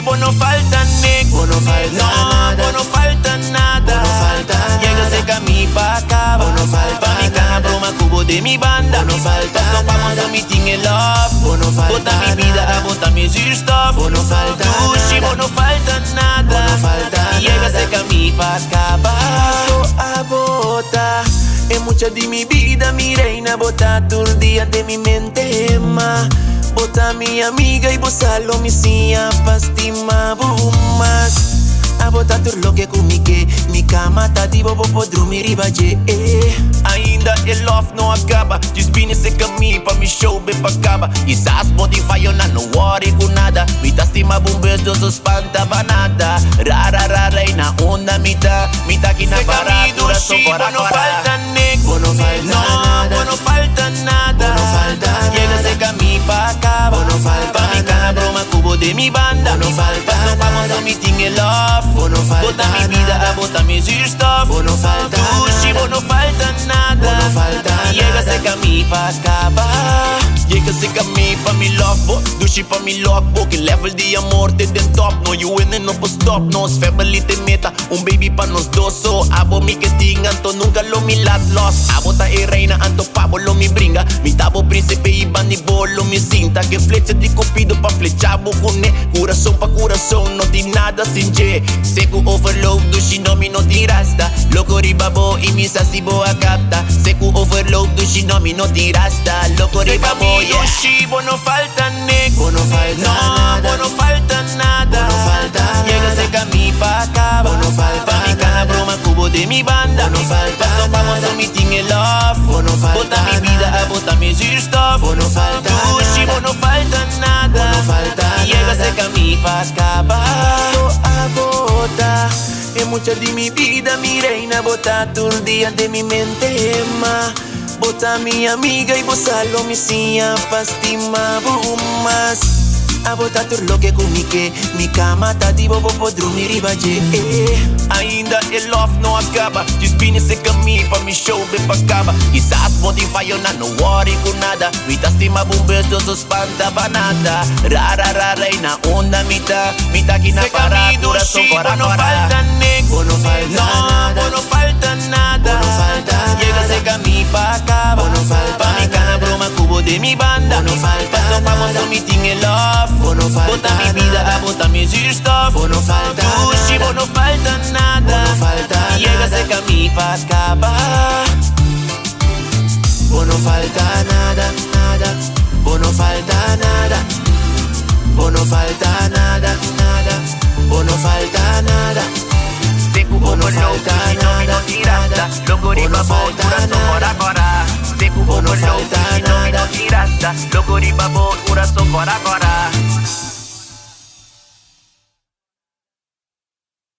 vos no falta nego. Vos no falta No, nada. vos no falta nada. Vos no falta Llega nada. cerca a mí pa' acá. Vos no falta Pa' mi caja, nada. broma, cubo de mi banda. Vos no falta Paso pa' nada. mon meeting in love. Vos no falta Bota mi vida, nada. bota mi zuurstof. Vos no falta Dushi, nada. vos no falta nada. Vos no falta Llega nada. cerca a mí pa' acabar. So a bota. Es mucha de mi vida, mi reina. Bota todo el día de mi mente, ma. Bota mi amiga y vos salo mi sia pastima bumas. A bota tur lo que comique. Mi cama tá di bobo podru mi ribaje. Ainda el love no acaba. Just bine se caminho pra mi show bem pra acaba. Quizás Spotify eu não worry com nada. Mi tá estima bombeiros dos espantava nada. Rara rara e na onda mi tá aqui na parada. Coração fora no fora. falta nego. Vos no falta No, nada. vos no falta nada. Vos no falta Llega nada. cerca mi pa acaba. Vos no falta Pa mi caja nada. broma cubo de mi banda. Vos no falta Paso pa nada. mon meeting in love. Vos no falta Bota mi vida, nada. bota mi zuurstof. Vos no falta Dushi, nada. vos no falta nada. Vos no falta Llega nada. cerca a mim pra acabar. Llega cerca a mim pra me love, bo. Dushi pra me lock, bo. Que level de amor te den top. No, you winning no po stop. Nos family te meta. Baby pa nos dos. So, abo mi que tingan to nunca lo mi lat lost. Abo ta e reina, anto pavo lo mi bringa. Mi tabo príncipe iba ni bolo mi cinta. Que flecha de cupido pa flechabo cune. Coração pa coração, no di nada sin je. Seco overload, dushi no mi no di rasta. Loco ribabo y mi sasibo a capta. Seco overload, dushi no mi no di rasta. Loco ribabo, yeah. Dushi, vos no falta nego. Vos no falta No, nada. vos no falta nada. Vos no falta Llega nada. cerca a mí pa acaba. Vos no falta Pa mi caja nada. broma cubo de mi banda. Vos no falta Paso pa mon nada. meeting in love. Vos no falta Bota mi vida, nada. bota mi zuurstof. Vos no falta Dushi, nada. vos no falta nada. Vos no falta Llega nada. cerca a mí pa acabar. So a bota. Es mucha de mi vida, mi reina. Bota todo el día de mi mente, ma. Bota mi amiga y vos salo mi sia pastima bumas. A bota tur lo que comique. Mi cama tá di bobo podru mi ribaje. Ainda el love no acaba. Just bine se caminho pra mi show bem pra acaba. Quizás Spotify eu não worry com nada. Mi tá estima bombeiros dos espantava nada. Rara rara e na onda mi tá aqui na parada. Coração fora no fora. falta nego. Vos no falta No, nada. vos no falta nada. Vos no falta Llega nada. cerca a mí pa acaba. Vos no falta Pa mi caja nada. broma cubo de mi banda. Vos no falta Paso pa nada. mon meeting in love. Vos no falta Bota mi vida, nada. bota mi zuurstof. Vos no falta Dushi, nada. vos no falta nada. Vos no falta Llega nada. cerca a mí pa acabar. Vos no falta nada, nada. Vos no falta nada. Vos no falta nada, nada. Vos no falta nada. Seco Vos no overload, falta Dushi no mi no nada, tirasta. nada. Loco Vos no riba, falta coração nada. fora fora.